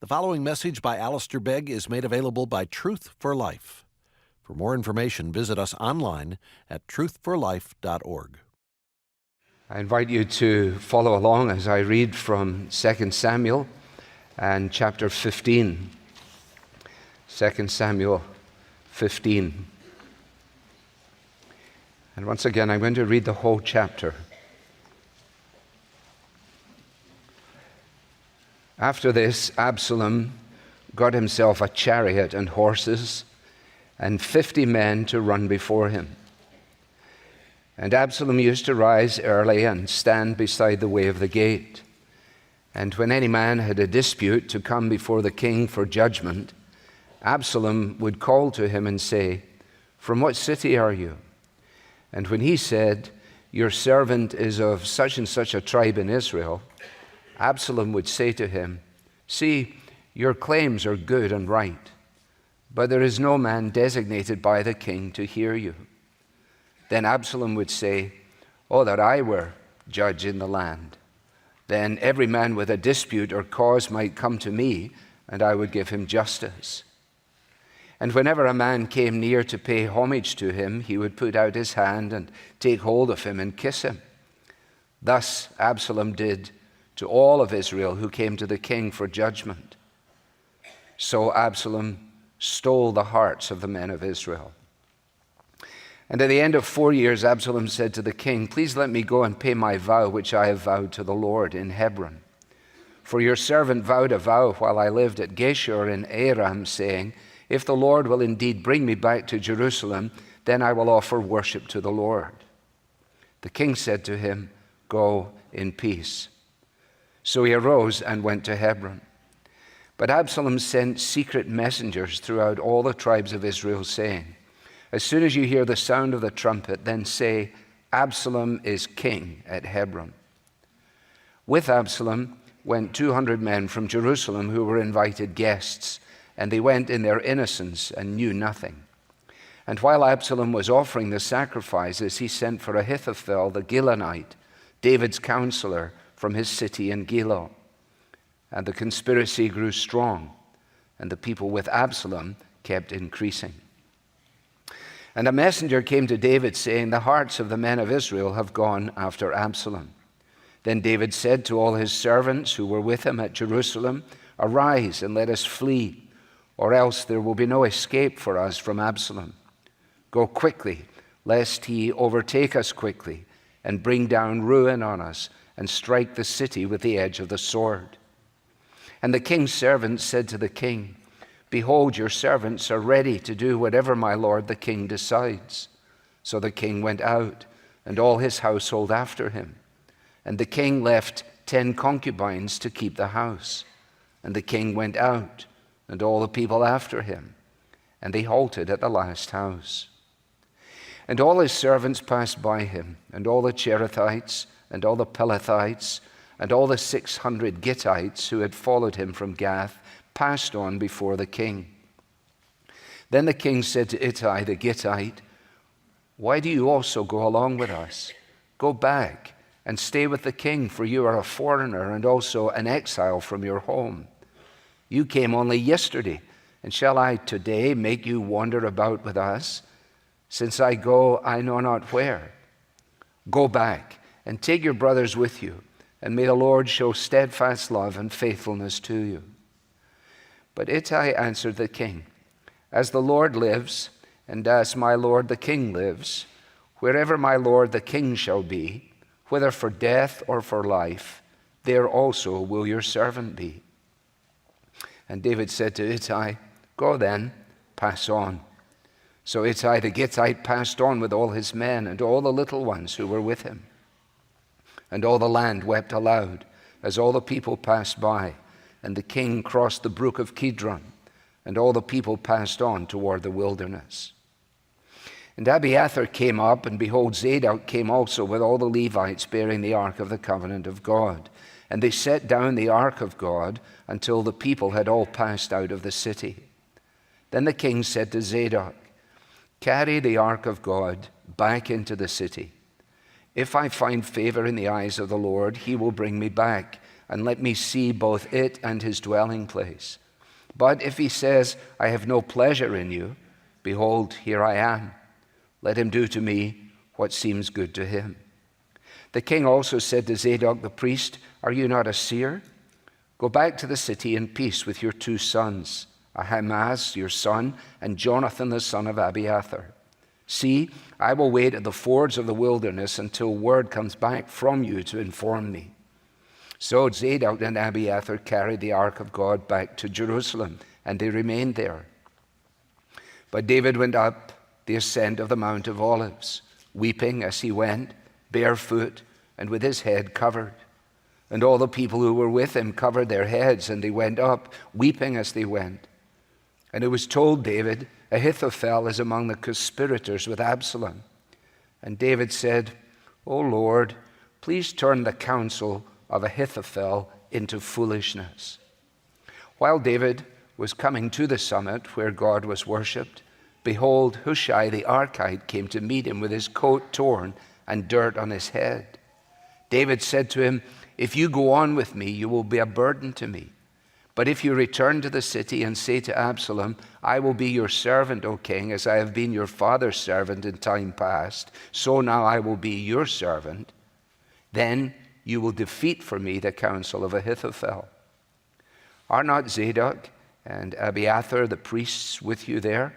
The following message by Alistair Begg is made available by Truth for Life. For more information, visit us online at truthforlife.org. I invite you to follow along as I read from 2 Samuel and chapter 15. 2 Samuel 15. And once again, I'm going to read the whole chapter. After this, Absalom got himself a chariot and horses and 50 men to run before him. And Absalom used to rise early and stand beside the way of the gate. And when any man had a dispute to come before the king for judgment, Absalom would call to him and say, "From what city are you?" And when he said, "Your servant is of such and such a tribe in Israel," Absalom would say to him, "See, your claims are good and right, but there is no man designated by the king to hear you." Then Absalom would say, "Oh, that I were judge in the land. Then every man with a dispute or cause might come to me, and I would give him justice." And whenever a man came near to pay homage to him, he would put out his hand and take hold of him and kiss him. Thus Absalom did to all of Israel who came to the king for judgment. So Absalom stole the hearts of the men of Israel. And at the end of 4 years, Absalom said to the king, "Please let me go and pay my vow which I have vowed to the Lord in Hebron. For your servant vowed a vow while I lived at Geshur in Aram, saying, 'If the Lord will indeed bring me back to Jerusalem, then I will offer worship to the Lord.'" The king said to him, "Go in peace." So he arose and went to Hebron. But Absalom sent secret messengers throughout all the tribes of Israel, saying, "As soon as you hear the sound of the trumpet, then say, 'Absalom is king at Hebron.'" With Absalom went 200 men from Jerusalem who were invited guests, and they went in their innocence and knew nothing. And while Absalom was offering the sacrifices, he sent for Ahithophel the Gilonite, David's counselor, from his city in Gilo. And the conspiracy grew strong, and the people with Absalom kept increasing. And a messenger came to David, saying, "The hearts of the men of Israel have gone after Absalom." Then David said to all his servants who were with him at Jerusalem, "Arise and let us flee, or else there will be no escape for us from Absalom. Go quickly, lest he overtake us quickly and bring down ruin on us and strike the city with the edge of the sword." And the king's servants said to the king, "Behold, your servants are ready to do whatever my lord the king decides." So the king went out, and all his household after him. And the king left 10 concubines to keep the house. And the king went out, and all the people after him. And they halted at the last house. And all his servants passed by him, and all the Cherethites, and all the Pelethites, and all the 600 Gittites who had followed him from Gath passed on before the king. Then the king said to Ittai the Gittite, "Why do you also go along with us? Go back and stay with the king, for you are a foreigner and also an exile from your home. You came only yesterday, and shall I today make you wander about with us? Since I go, I know not where. Go back and take your brothers with you, and may the Lord show steadfast love and faithfulness to you." But Ittai answered the king, "As the Lord lives, and as my lord the king lives, wherever my lord the king shall be, whether for death or for life, there also will your servant be." And David said to Ittai, "Go then, pass on." So Ittai the Gittite passed on with all his men and all the little ones who were with him. And all the land wept aloud as all the people passed by, and the king crossed the brook of Kidron, and all the people passed on toward the wilderness. And Abiathar came up, and behold, Zadok came also with all the Levites bearing the ark of the covenant of God. And they set down the ark of God until the people had all passed out of the city. Then the king said to Zadok, "Carry the ark of God back into the city. If I find favor in the eyes of the Lord, he will bring me back, and let me see both it and his dwelling place. But if he says, I have no pleasure in you, behold, here I am. Let him do to me what seems good to him. The king also said to Zadok the priest, Are you not a seer? Go back to the city in peace with your 2 sons, Ahimaaz your son, and Jonathan the son of Abiathar. See, I will wait at the fords of the wilderness until word comes back from you to inform me. So Zadok and Abiathar carried the ark of God back to Jerusalem, and they remained there. But David went up the ascent of the Mount of Olives, weeping as he went, barefoot and with his head covered. And all the people who were with him covered their heads, and they went up, weeping as they went. And it was told David, Ahithophel is among the conspirators with Absalom. And David said, O Lord, please turn the counsel of Ahithophel into foolishness. While David was coming to the summit where God was worshipped, behold, Hushai the Archite came to meet him with his coat torn and dirt on his head. David said to him, If you go on with me, you will be a burden to me. But if you return to the city and say to Absalom, I will be your servant, O king, as I have been your father's servant in time past, so now I will be your servant, then you will defeat for me the counsel of Ahithophel. Are not Zadok and Abiathar the priests with you there?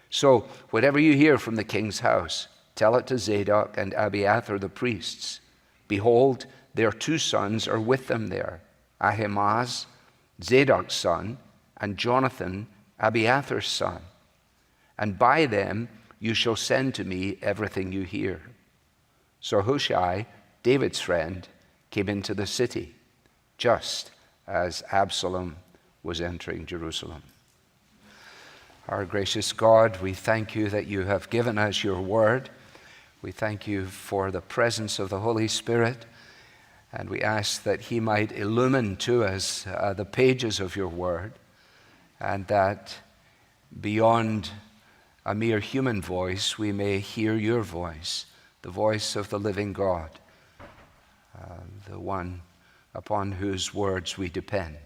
So whatever you hear from the king's house, tell it to Zadok and Abiathar the priests. Behold, their 2 sons are with them there, Ahimaaz, Zadok's son, and Jonathan, Abiathar's son. And by them you shall send to me everything you hear. So Hushai, David's friend, came into the city, just as Absalom was entering Jerusalem. Our gracious God, we thank you that you have given us your word. We thank you for the presence of the Holy Spirit, and we ask that he might illumine to us the pages of your word, and that beyond a mere human voice, we may hear your voice, the voice of the living God, the one upon whose words we depend.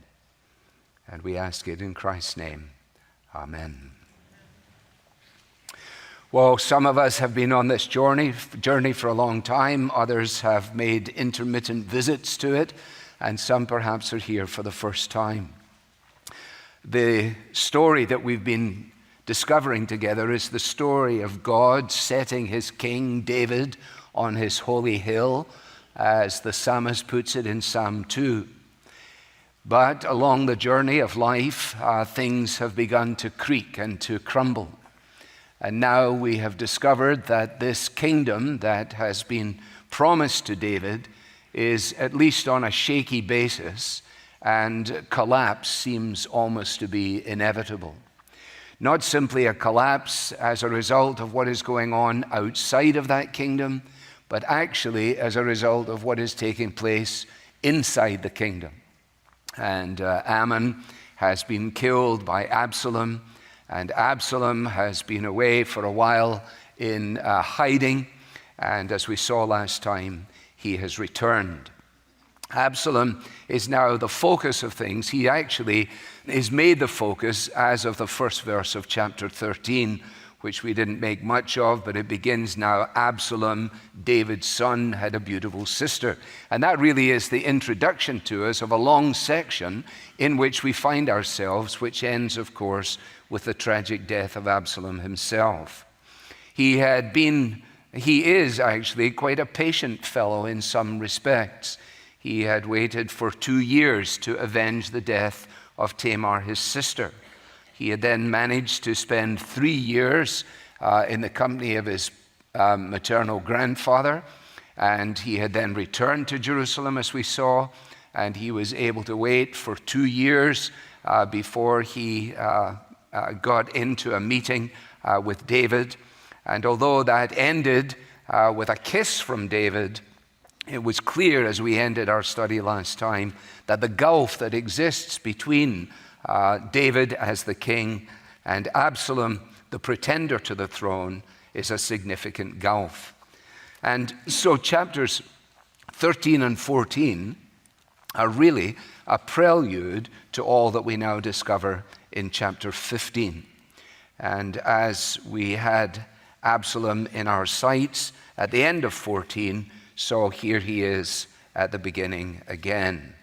And we ask it in Christ's name. Amen. Well, some of us have been on this journey for a long time. Others have made intermittent visits to it, and some perhaps are here for the first time. The story that we've been discovering together is the story of God setting his king David on his holy hill, as the psalmist puts it in Psalm 2. But along the journey of life, things have begun to creak and to crumble. And now we have discovered that this kingdom that has been promised to David is at least on a shaky basis, and collapse seems almost to be inevitable. Not simply a collapse as a result of what is going on outside of that kingdom, but actually as a result of what is taking place inside the kingdom. And Ammon has been killed by Absalom, and Absalom has been away for a while in hiding, and as we saw last time, he has returned. Absalom is now the focus of things. He actually is made the focus as of the first verse of chapter 13, which we didn't make much of, but it begins now, Absalom, David's son, had a beautiful sister. And that really is the introduction to us of a long section in which we find ourselves, which ends, of course, with the tragic death of Absalom himself. He is actually quite a patient fellow in some respects. He had waited for 2 years to avenge the death of Tamar, his sister. He had then managed to spend 3 years in the company of his maternal grandfather, and he had then returned to Jerusalem, as we saw, and he was able to wait for 2 years before he got into a meeting with David. And although that ended with a kiss from David, it was clear as we ended our study last time that the gulf that exists between David as the king and Absalom, the pretender to the throne, is a significant gulf. And so chapters 13 and 14 are really a prelude to all that we now discover in chapter 15. And as we had Absalom in our sights at the end of 14, so here he is at the beginning again.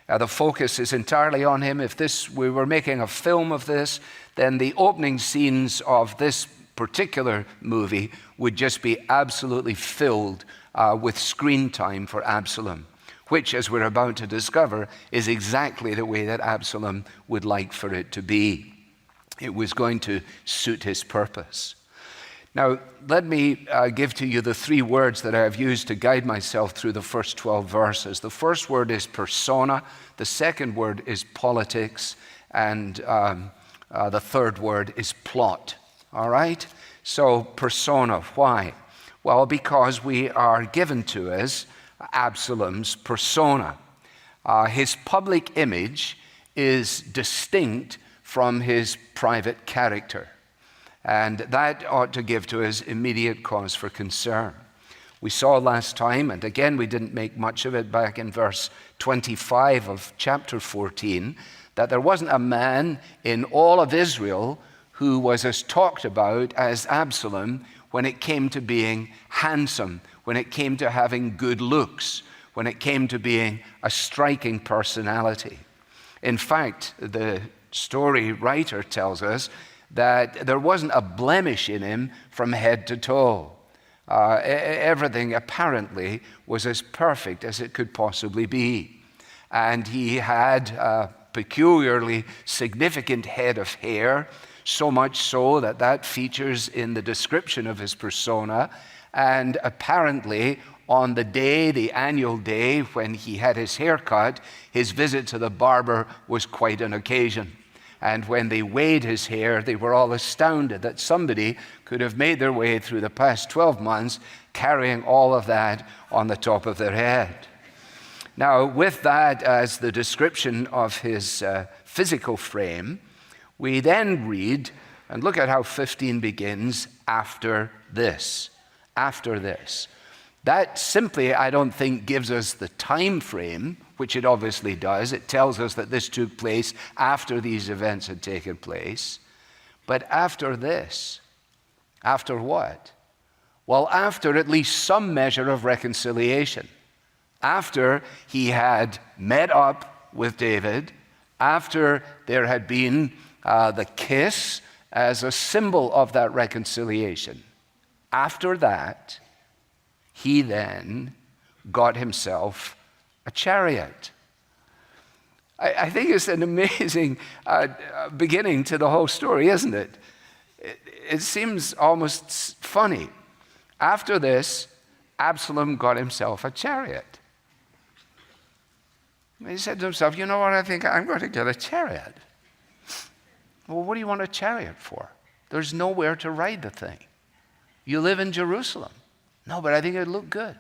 The focus is entirely on him. If we were making a film of this, then the opening scenes of this particular movie would just be absolutely filled with screen time for Absalom, which, as we're about to discover, is exactly the way that Absalom would like for it to be. It was going to suit his purpose. Now, let me give to you the three words that I have used to guide myself through the first 12 verses. The first word is persona, the second word is politics, and the third word is plot. All right? So, persona, why? Well, because we are given to us Absalom's persona. His public image is distinct from his private character. And that ought to give to us immediate cause for concern. We saw last time, and again we didn't make much of it back in verse 25 of chapter 14, that there wasn't a man in all of Israel who was as talked about as Absalom when it came to being handsome, when it came to having good looks, when it came to being a striking personality. In fact, the story writer tells us that there wasn't a blemish in him from head to toe. Everything apparently was as perfect as it could possibly be. And he had a peculiarly significant head of hair, so much so that that features in the description of his persona. And apparently, on the day, the annual day, when he had his hair cut, his visit to the barber was quite an occasion. And when they weighed his hair, they were all astounded that somebody could have made their way through the past 12 months carrying all of that on the top of their head. Now, with that as the description of his physical frame, we then read, and look at how 15 begins, after this. After this. That simply, I don't think, gives us the time frame, which it obviously does. It tells us that this took place after these events had taken place. But after this, after what? Well, after at least some measure of reconciliation. After he had met up with David, after there had been the kiss as a symbol of that reconciliation. After that, he then got himself a chariot. I think it's an amazing beginning to the whole story, isn't it? It seems almost funny. After this, Absalom got himself a chariot. He said to himself, you know what, I think I'm going to get a chariot. Well, what do you want a chariot for? There's nowhere to ride the thing. You live in Jerusalem. No, but I think it'd look good.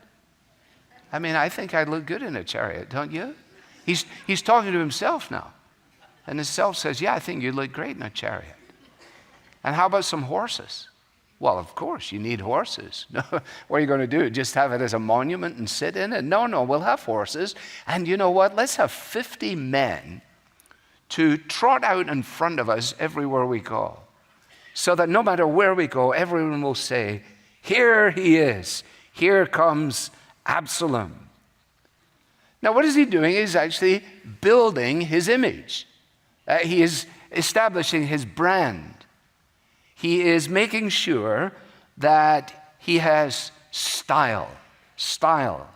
I mean, I think I'd look good in a chariot, don't you? He's talking to himself now. And himself says, yeah, I think you'd look great in a chariot. And how about some horses? Well, of course, you need horses. What are you going to do? Just have it as a monument and sit in it? No, we'll have horses. And you know what? Let's have 50 men to trot out in front of us everywhere we go, so that no matter where we go, everyone will say, here he is. Here comes Absalom. Now, what is he doing? He's actually building his image. He is establishing his brand. He is making sure that he has style. Style.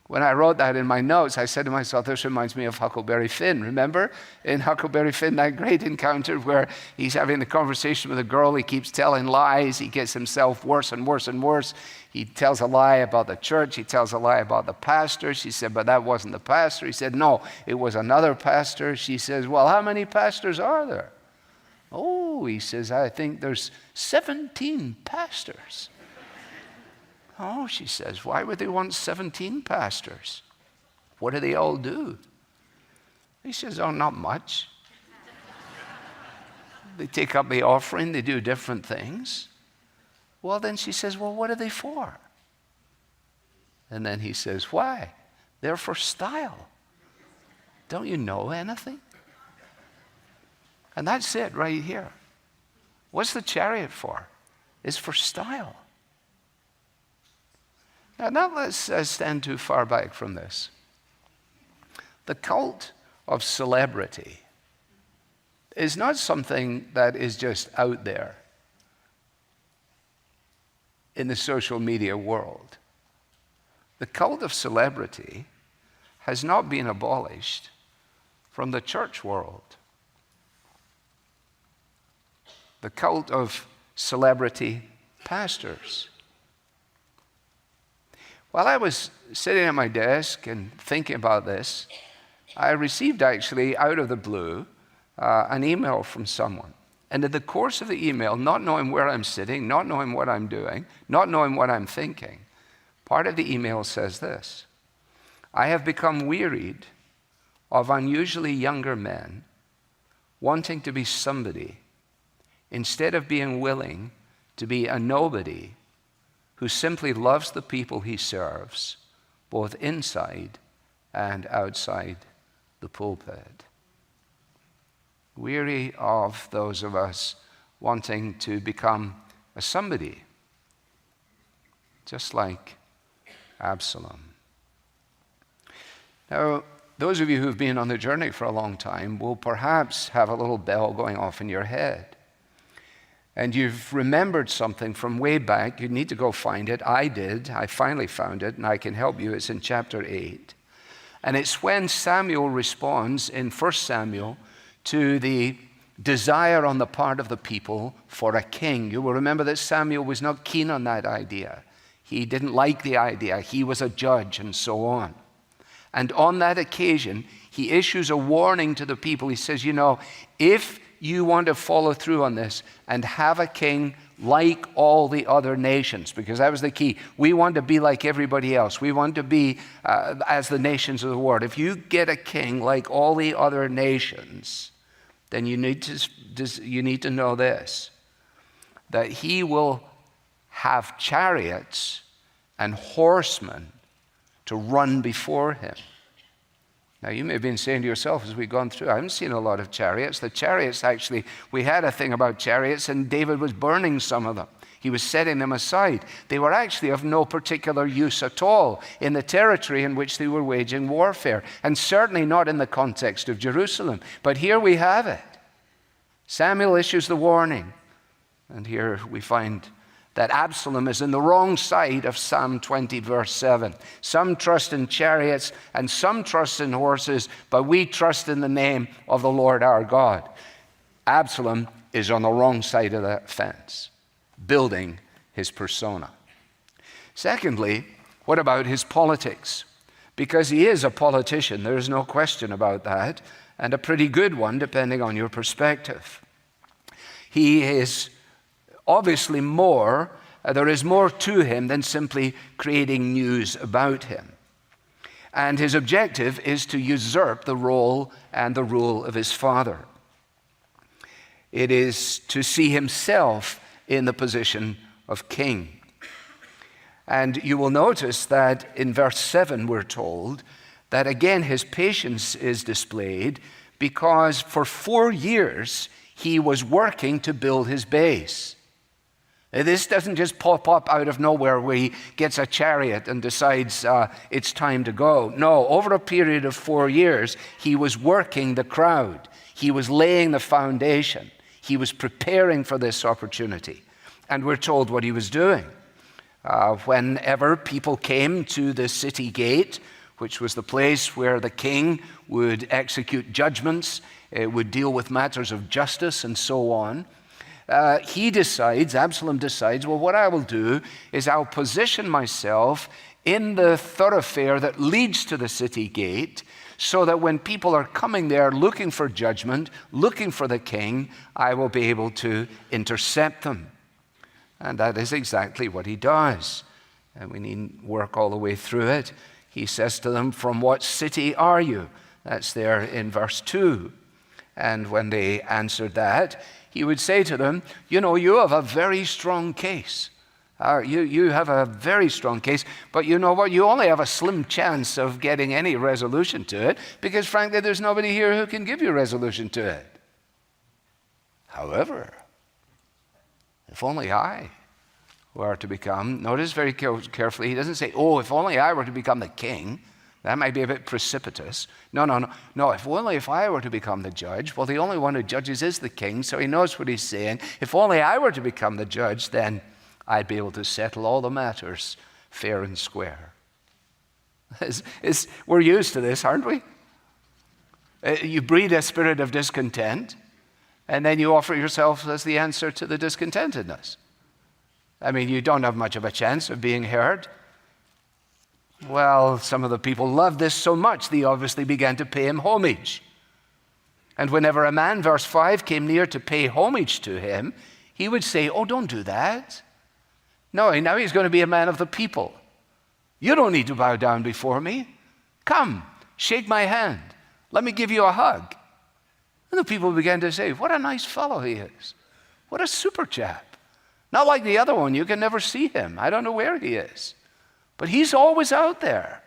When I wrote that in my notes, I said to myself, this reminds me of Huckleberry Finn. Remember in Huckleberry Finn, that great encounter where he's having the conversation with a girl, he keeps telling lies, he gets himself worse and worse and worse. He tells a lie about the church, he tells a lie about the pastor. She said, but that wasn't the pastor. He said, no, it was another pastor. She says, well, how many pastors are there? Oh, he says, I think there's 17 pastors. Oh, she says, why would they want 17 pastors? What do they all do? He says, oh, not much. They take up the offering, they do different things. Well, then she says, well, what are they for? And then he says, why? They're for style. Don't you know anything? And that's it right here. What's the chariot for? It's for style. Now, not let's stand too far back from this. The cult of celebrity is not something that is just out there in the social media world. The cult of celebrity has not been abolished from the church world. The cult of celebrity pastors. While I was sitting at my desk and thinking about this, I received actually out of the blue an email from someone. And in the course of the email, not knowing where I'm sitting, not knowing what I'm doing, not knowing what I'm thinking, part of the email says this: I have become wearied of unusually younger men wanting to be somebody instead of being willing to be a nobody who simply loves the people he serves, both inside and outside the pulpit. Weary of those of us wanting to become a somebody, just like Absalom. Now, those of you who've been on the journey for a long time will perhaps have a little bell going off in your head. And you've remembered something from way back. You need to go find it. I did. I finally found it, and I can help you. It's in chapter 8. And it's when Samuel responds in 1 Samuel to the desire on the part of the people for a king. You will remember that Samuel was not keen on that idea. He didn't like the idea. He was a judge and so on. And on that occasion, he issues a warning to the people. He says, you know, if you want to follow through on this and have a king like all the other nations, because that was the key. We want to be like everybody else. We want to be as the nations of the world. If you get a king like all the other nations, then you need to know this, that he will have chariots and horsemen to run before him. Now, you may have been saying to yourself as we've gone through, I haven't seen a lot of chariots. The chariots actually, we had a thing about chariots, and David was burning some of them. He was setting them aside. They were actually of no particular use at all in the territory in which they were waging warfare, and certainly not in the context of Jerusalem. But here we have it. Samuel issues the warning, and here we find that Absalom is in the wrong side of Psalm 20, verse 7. Some trust in chariots and some trust in horses, but we trust in the name of the Lord our God. Absalom is on the wrong side of that fence, building his persona. Secondly, what about his politics? Because he is a politician, there's no question about that, and a pretty good one depending on your perspective. He is obviously there is more to him than simply creating news about him. And his objective is to usurp the role and the rule of his father. It is to see himself in the position of king. And you will notice that in verse 7 we're told that again his patience is displayed because for 4 years he was working to build his base. This doesn't just pop up out of nowhere where he gets a chariot and decides it's time to go. No, over a period of 4 years, he was working the crowd. He was laying the foundation. He was preparing for this opportunity. And we're told what he was doing. Whenever people came to the city gate, which was the place where the king would execute judgments, would deal with matters of justice and so on, Absalom decides, well, what I will do is I'll position myself in the thoroughfare that leads to the city gate so that when people are coming there looking for judgment, looking for the king, I will be able to intercept them. And that is exactly what he does. And we needn't work all the way through it. He says to them, from what city are you? That's there in verse 2. And when they answered that, he would say to them, you know, you have a very strong case. You have a very strong case, but you know what? You only have a slim chance of getting any resolution to it because, frankly, there's nobody here who can give you resolution to it. However, if only I were to become, notice very carefully, he doesn't say, oh, if only I were to become the king. That might be a bit precipitous. No, if only if I were to become the judge. Well, the only one who judges is the king, so he knows what he's saying. If only I were to become the judge, then I'd be able to settle all the matters fair and square. We're used to this, aren't we? You breed a spirit of discontent, and then you offer yourself as the answer to the discontentedness. I mean, you don't have much of a chance of being heard. Well, some of the people loved this so much, they obviously began to pay him homage. And whenever a man, verse 5, came near to pay homage to him, he would say, oh, don't do that. No, now he's going to be a man of the people. You don't need to bow down before me. Come, shake my hand. Let me give you a hug. And the people began to say, what a nice fellow he is. What a super chap. Not like the other one, you can never see him. I don't know where he is. But he's always out there,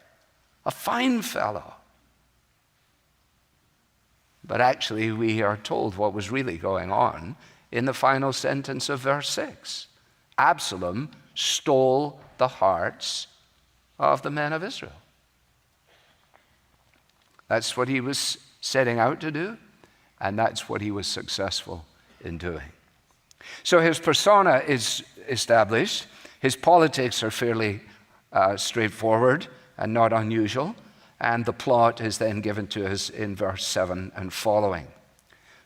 a fine fellow. But actually, we are told what was really going on in the final sentence of verse 6. Absalom stole the hearts of the men of Israel. That's what he was setting out to do, and that's what he was successful in doing. So his persona is established. His politics are fairly straightforward and not unusual, and the plot is then given to us in verse 7 and following.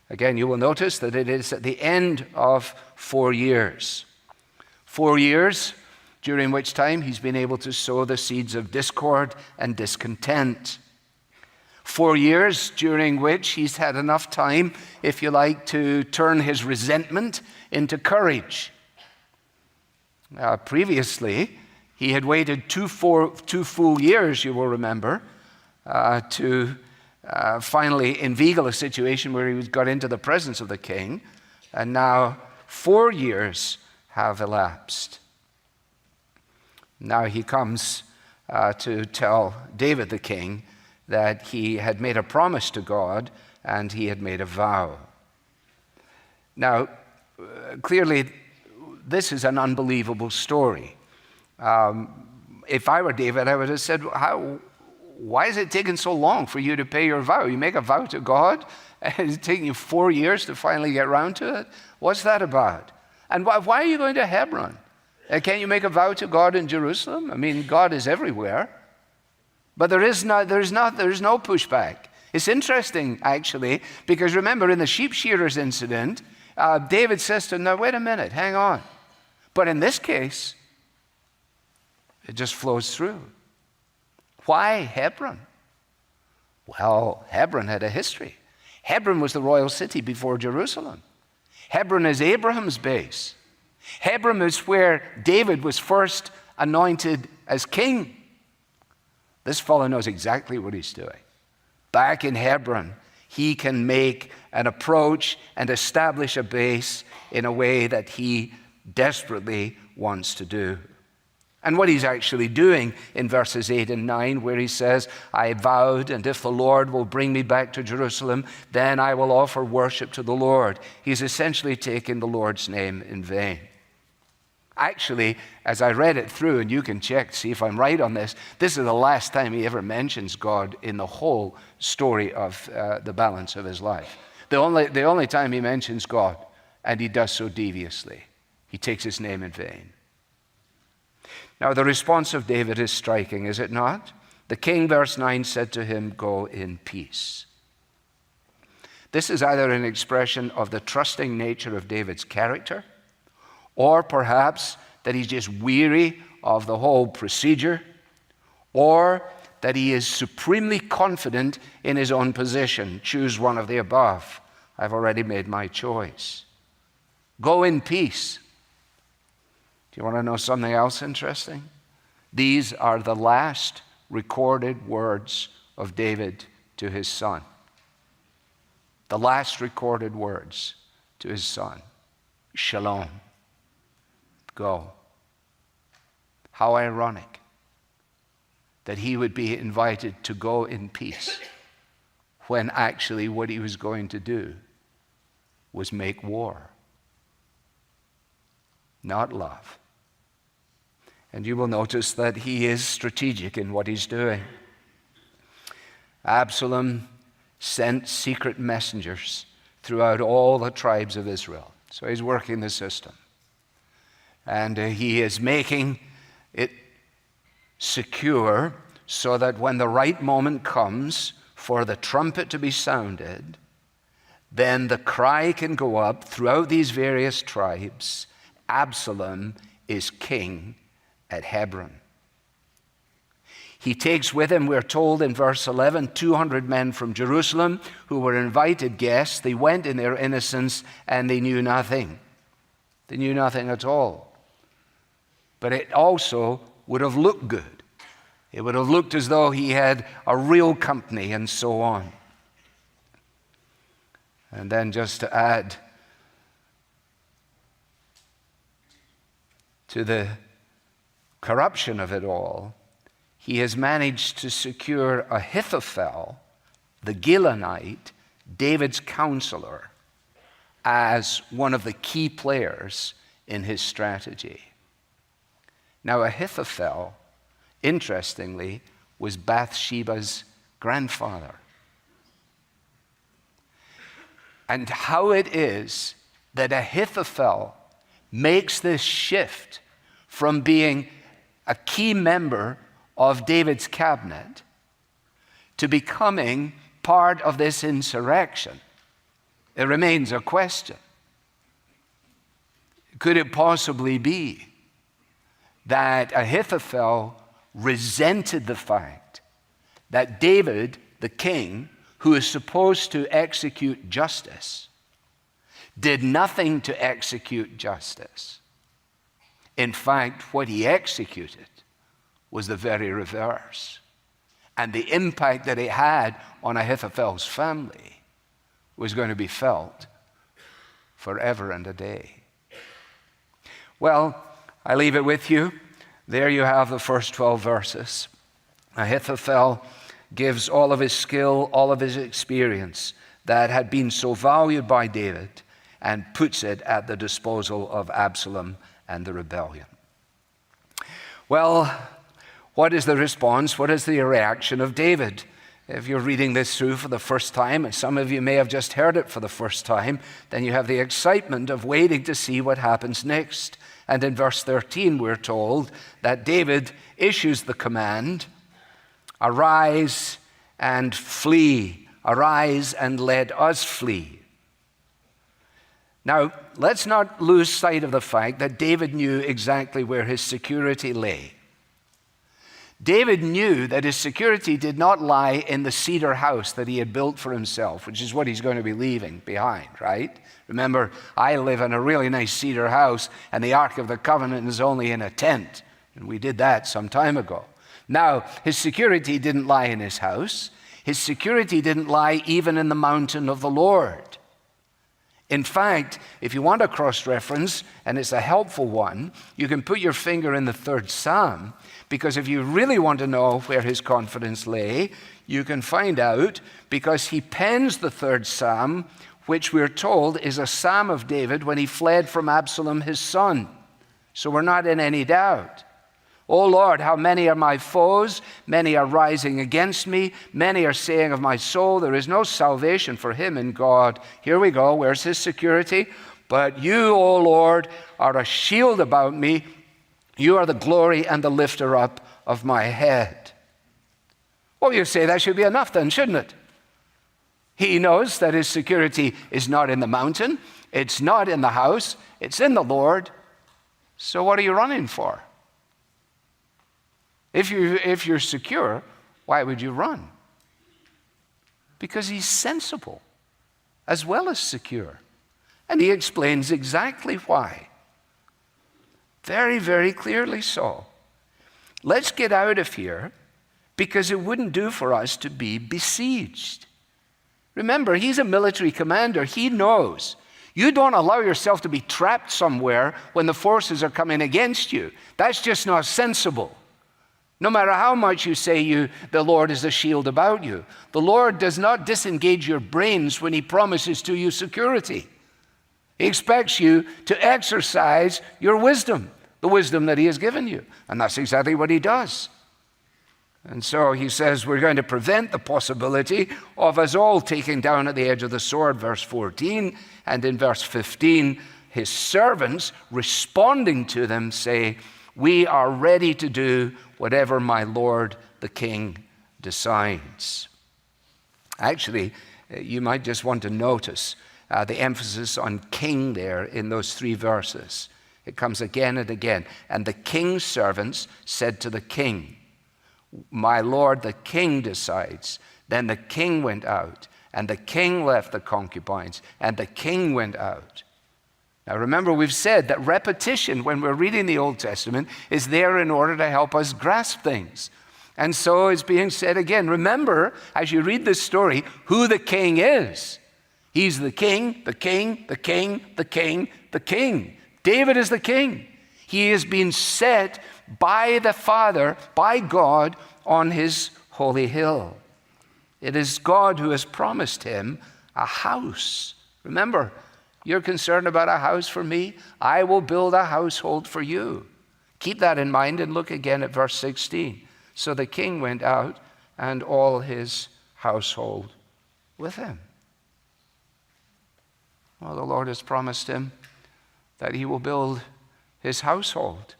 Again, you will notice that it is at the end of 4 years. 4 years during which time he's been able to sow the seeds of discord and discontent. 4 years during which he's had enough time, if you like, to turn his resentment into courage. Previously, he had waited two full years, you will remember, to finally inveigle a situation where he got into the presence of the king, and now 4 years have elapsed. Now he comes to tell David the king that he had made a promise to God and he had made a vow. Now, clearly, this is an unbelievable story. If I were David, I would have said, why is it taking so long for you to pay your vow? You make a vow to God, and it's taking you 4 years to finally get around to it? What's that about? And why are you going to Hebron? Can't you make a vow to God in Jerusalem? I mean, God is everywhere. But there's no pushback. It's interesting, actually, because remember, in the sheep shearers incident, David says to him, now wait a minute, hang on. But in this case, it just flows through. Why Hebron? Well, Hebron had a history. Hebron was the royal city before Jerusalem. Hebron is Abraham's base. Hebron is where David was first anointed as king. This fellow knows exactly what he's doing. Back in Hebron, he can make an approach and establish a base in a way that he desperately wants to do. And what he's actually doing in verses 8 and 9, where he says, I vowed, and if the Lord will bring me back to Jerusalem, then I will offer worship to the Lord. He's essentially taken the Lord's name in vain. Actually, as I read it through, and you can check, see if I'm right on this, this is the last time he ever mentions God in the whole story of the balance of his life. The only time he mentions God, and he does so deviously. He takes his name in vain. Now, the response of David is striking, is it not? The king, verse 9, said to him, go in peace. This is either an expression of the trusting nature of David's character, or perhaps that he's just weary of the whole procedure, or that he is supremely confident in his own position. Choose one of the above. I've already made my choice. Go in peace. Do you want to know something else interesting? These are the last recorded words of David to his son. The last recorded words to his son. Shalom. Go. How ironic that he would be invited to go in peace when actually what he was going to do was make war, not love. And you will notice that he is strategic in what he's doing. Absalom sent secret messengers throughout all the tribes of Israel. So he's working the system. And he is making it secure so that when the right moment comes for the trumpet to be sounded, then the cry can go up throughout these various tribes, Absalom is king at Hebron. He takes with him, we're told in verse 11, 200 men from Jerusalem who were invited guests. They went in their innocence and they knew nothing. They knew nothing at all. But it also would have looked good. It would have looked as though he had a real company and so on. And then just to add to the corruption of it all, he has managed to secure Ahithophel, the Gilonite, David's counselor, as one of the key players in his strategy. Now, Ahithophel, interestingly, was Bathsheba's grandfather. And how it is that Ahithophel makes this shift from being a key member of David's cabinet to becoming part of this insurrection, it remains a question. Could it possibly be that Ahithophel resented the fact that David, the king, who is supposed to execute justice, did nothing to execute justice? In fact, what he executed was the very reverse. And the impact that it had on Ahithophel's family was going to be felt forever and a day. Well, I leave it with you. There you have the first 12 verses. Ahithophel gives all of his skill, all of his experience that had been so valued by David and puts it at the disposal of Absalom and the rebellion. Well, what is the response? What is the reaction of David? If you're reading this through for the first time, and some of you may have just heard it for the first time, then you have the excitement of waiting to see what happens next. And in verse 13, we're told that David issues the command, arise and flee. Arise and let us flee. Now, let's not lose sight of the fact that David knew exactly where his security lay. David knew that his security did not lie in the cedar house that he had built for himself, which is what he's going to be leaving behind, right? Remember, I live in a really nice cedar house, and the Ark of the Covenant is only in a tent. And we did that some time ago. Now, his security didn't lie in his house. His security didn't lie even in the mountain of the Lord. In fact, if you want a cross-reference, and it's a helpful one, you can put your finger in the 3rd Psalm, because if you really want to know where his confidence lay, you can find out, because he pens the 3rd Psalm, which we're told is a psalm of David when he fled from Absalom, his son. So we're not in any doubt. O Lord, how many are my foes? Many are rising against me. Many are saying of my soul, there is no salvation for him in God. Here we go. Where's his security? But you, O Lord, are a shield about me. You are the glory and the lifter up of my head. Well, you say that should be enough then, shouldn't it? He knows that his security is not in the mountain. It's not in the house. It's in the Lord. So what are you running for? If you're secure, why would you run? Because he's sensible as well as secure. And he explains exactly why. Very, very clearly so. Let's get out of here because it wouldn't do for us to be besieged. Remember, he's a military commander. He knows You don't allow yourself to be trapped somewhere when the forces are coming against you. That's just not sensible. No matter how much you say the Lord is a shield about you, the Lord does not disengage your brains when he promises to you security. He expects you to exercise your wisdom, the wisdom that he has given you. And that's exactly what he does. And so he says we're going to prevent the possibility of us all taking down at the edge of the sword, verse 14. And in verse 15, his servants responding to them say, we are ready to do whatever my Lord the King decides. Actually, you might just want to notice the emphasis on king there in those 3 verses. It comes again and again. And the king's servants said to the king, my Lord, the king decides. Then the king went out, and the king left the concubines, and the king went out. Now remember, we've said that repetition when we're reading the Old Testament is there in order to help us grasp things. And so it's being said again. Remember, as you read this story, who the king is. He's the king, the king, the king, the king, the king. David is the king. He has been set by the Father, by God, on his holy hill. It is God who has promised him a house. Remember, you're concerned about a house for me? I will build a household for you. Keep that in mind and look again at verse 16. So the king went out and all his household with him. Well, the Lord has promised him that he will build his household.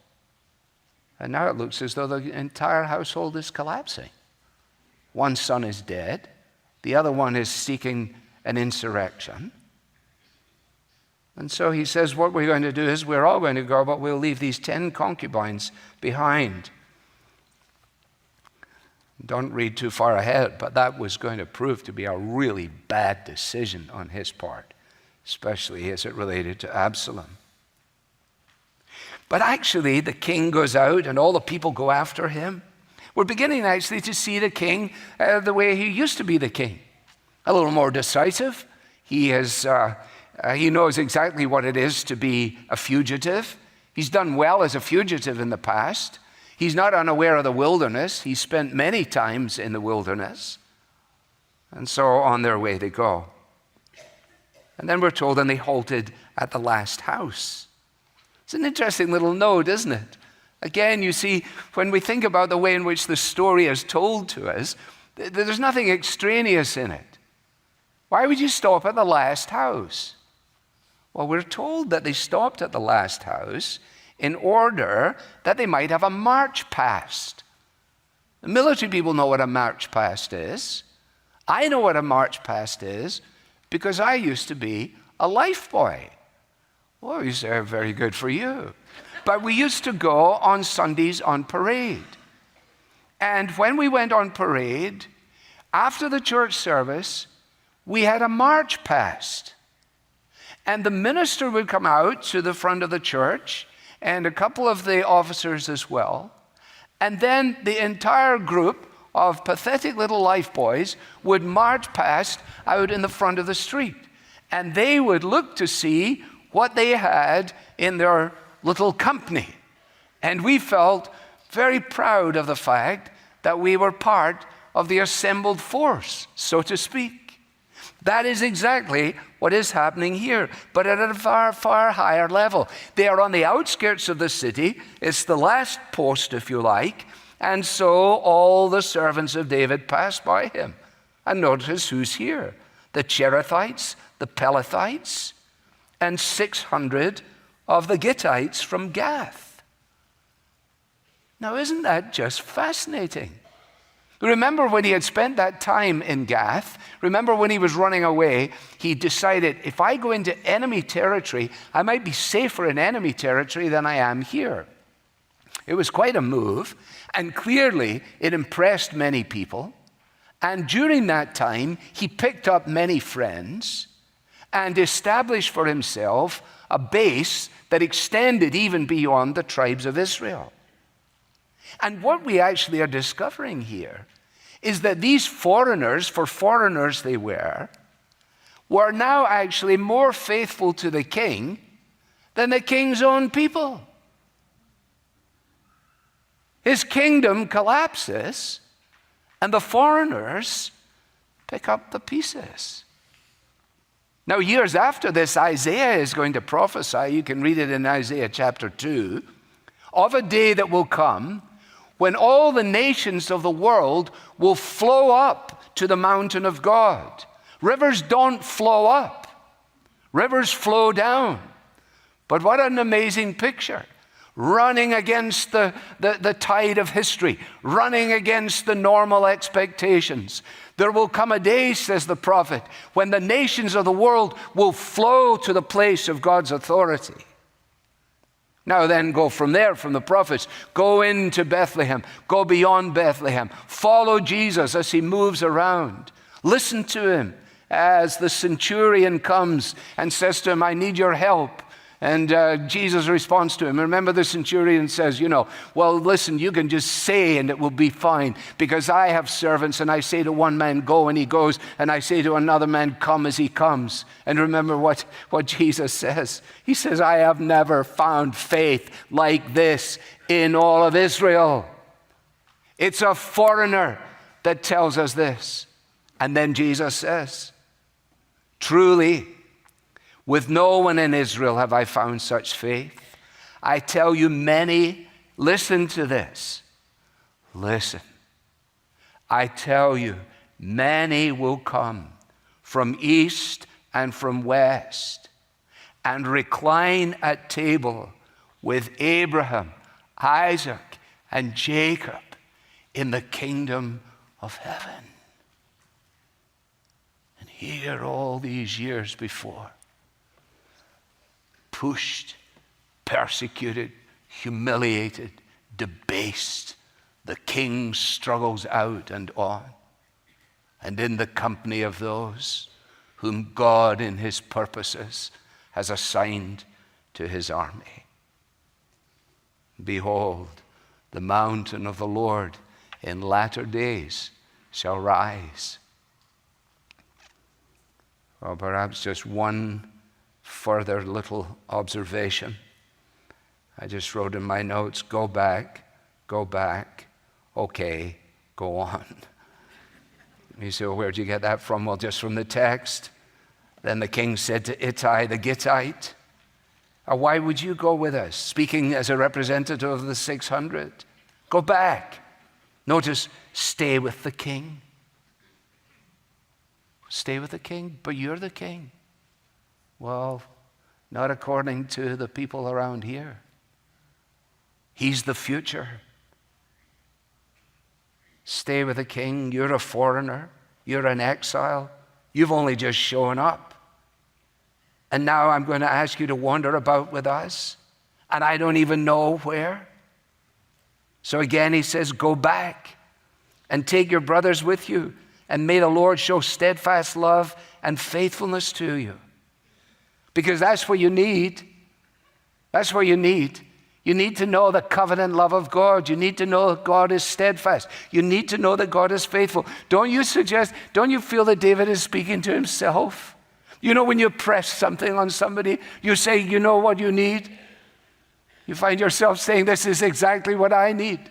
And now it looks as though the entire household is collapsing. One son is dead. The other one is seeking an insurrection. And so he says, what we're going to do is we're all going to go, but we'll leave these 10 concubines behind. Don't read too far ahead, but that was going to prove to be a really bad decision on his part, especially as it related to Absalom. But actually, the king goes out and all the people go after him. We're beginning actually to see the king the way he used to be the king. A little more decisive. He knows exactly what it is to be a fugitive. He's done well as a fugitive in the past. He's not unaware of the wilderness. He spent many times in the wilderness. And so on their way they go. And then we're told, and they halted at the last house. It's an interesting little note, isn't it? Again, you see, when we think about the way in which the story is told to us, there's nothing extraneous in it. Why would you stop at the last house? Well, we're told that they stopped at the last house in order that they might have a march past. The military people know what a march past is. I know what a march past is because I used to be a lifeboy. Well, you say, very good for you. But we used to go on Sundays on parade. And when we went on parade, after the church service, we had a march past. And the minister would come out to the front of the church, and a couple of the officers as well. And then the entire group of pathetic little lifeboys would march past out in the front of the street. And they would look to see what they had in their little company. And we felt very proud of the fact that we were part of the assembled force, so to speak. That is exactly what is happening here, but at a far, far higher level. They are on the outskirts of the city. It's the last post, if you like. And so all the servants of David pass by him. And notice who's here. The Cherethites, the Pelethites, and 600 of the Gittites from Gath. Now, isn't that just fascinating? Remember when he had spent that time in Gath, remember when he was running away, he decided, if I go into enemy territory, I might be safer in enemy territory than I am here. It was quite a move, and clearly it impressed many people. And during that time, he picked up many friends and established for himself a base that extended even beyond the tribes of Israel. And what we actually are discovering here is that these foreigners, for foreigners they were were now actually more faithful to the king than the king's own people. His kingdom collapses, and the foreigners pick up the pieces. Now, years after this, Isaiah is going to prophesy, you can read it in Isaiah chapter 2, of a day that will come when all the nations of the world will flow up to the mountain of God. Rivers don't flow up. Rivers flow down. But what an amazing picture. Running against the tide of history, running against the normal expectations. There will come a day, says the prophet, when the nations of the world will flow to the place of God's authority. Now then, go from there, from the prophets, go into Bethlehem, go beyond Bethlehem, follow Jesus as he moves around. Listen to him as the centurion comes and says to him, I need your help. And Jesus responds to him. Remember, the centurion says, well, listen, you can just say and it will be fine, because I have servants, and I say to one man, go, and he goes, and I say to another man, come, as he comes. And remember what Jesus says. He says, I have never found faith like this in all of Israel. It's a foreigner that tells us this. And then Jesus says, truly, with no one in Israel have I found such faith. I tell you, many, listen to this. Listen. I tell you, many will come from east and from west and recline at table with Abraham, Isaac, and Jacob in the kingdom of heaven. And here, all these years before, pushed, persecuted, humiliated, debased, the king struggles out and on. And in the company of those whom God in his purposes has assigned to his army. Behold, the mountain of the Lord in latter days shall rise. Or perhaps just one further little observation. I just wrote in my notes, go back, okay, go on. You say, well, where'd you get that from? Well, just from the text. Then the king said to Ittai the Gittite, why would you go with us? Speaking as a representative of the 600. Go back. Notice, stay with the king. Stay with the king, but you're the king. Well, not according to the people around here. He's the future. Stay with the king. You're a foreigner. You're an exile. You've only just shown up. And now I'm going to ask you to wander about with us. And I don't even know where. So again, he says, go back and take your brothers with you. And may the Lord show steadfast love and faithfulness to you. Because that's what you need. That's what you need. You need to know the covenant love of God. You need to know that God is steadfast. You need to know that God is faithful. Don't you feel that David is speaking to himself? When you press something on somebody, you say, you know what you need? You find yourself saying, this is exactly what I need.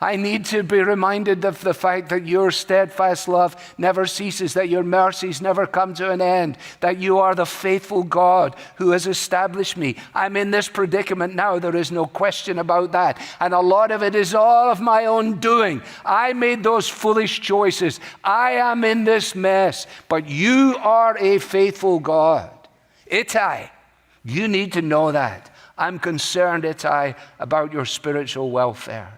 I need to be reminded of the fact that your steadfast love never ceases, that your mercies never come to an end, that you are the faithful God who has established me. I'm in this predicament now. There is no question about that. And a lot of it is all of my own doing. I made those foolish choices. I am in this mess. But you are a faithful God. Ittai, you need to know that. I'm concerned, Ittai, about your spiritual welfare.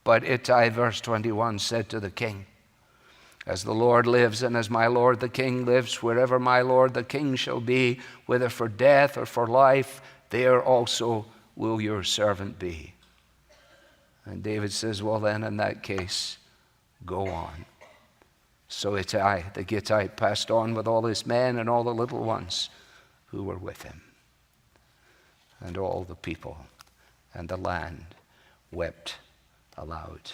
But Ittai, verse 21, said to the king, as the Lord lives and as my Lord the king lives, wherever my Lord the king shall be, whether for death or for life, there also will your servant be. And David says, well then, in that case, go on. So Ittai the Gittite passed on with all his men and all the little ones who were with him. And all the people and the land wept aloud.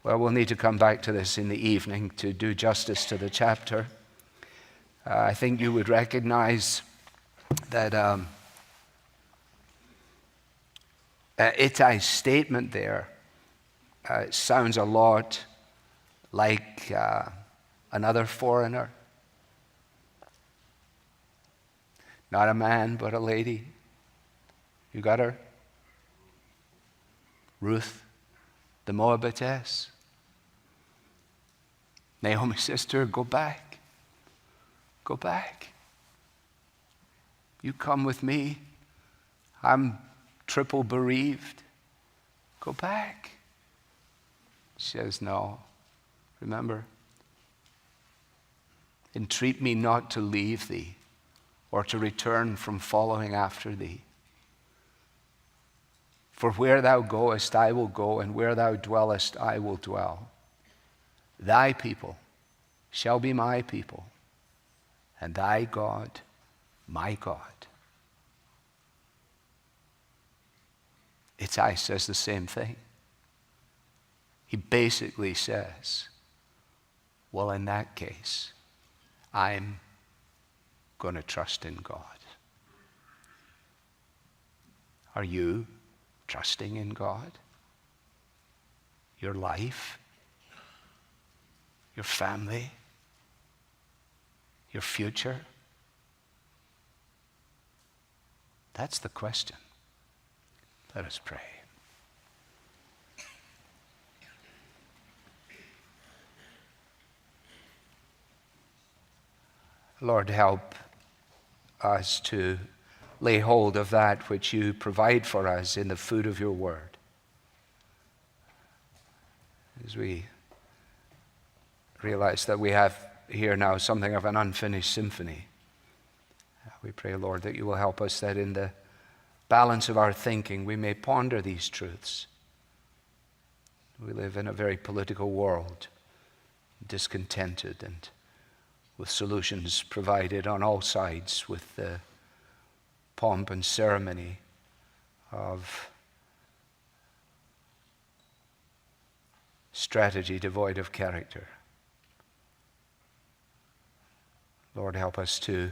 Well, we'll need to come back to this in the evening to do justice to the chapter. I think you would recognize that Ittai's statement there sounds a lot like another foreigner. Not a man, but a lady. You got her? Ruth, the Moabitess. Naomi says to her, go back. Go back. You come with me. I'm triple bereaved. Go back. She says, no. Remember, entreat me not to leave thee or to return from following after thee. For where thou goest, I will go, and where thou dwellest, I will dwell. Thy people shall be my people, and thy God, my God. Ittai says the same thing. He basically says, well, in that case, I'm going to trust in God. Are you trusting in God? Your life? Your family? Your future? That's the question. Let us pray. Lord, help us to lay hold of that which you provide for us in the food of your word. As we realize that we have here now something of an unfinished symphony, we pray, Lord, that you will help us that in the balance of our thinking we may ponder these truths. We live in a very political world, discontented and with solutions provided on all sides, with the pomp and ceremony of strategy devoid of character. Lord, help us to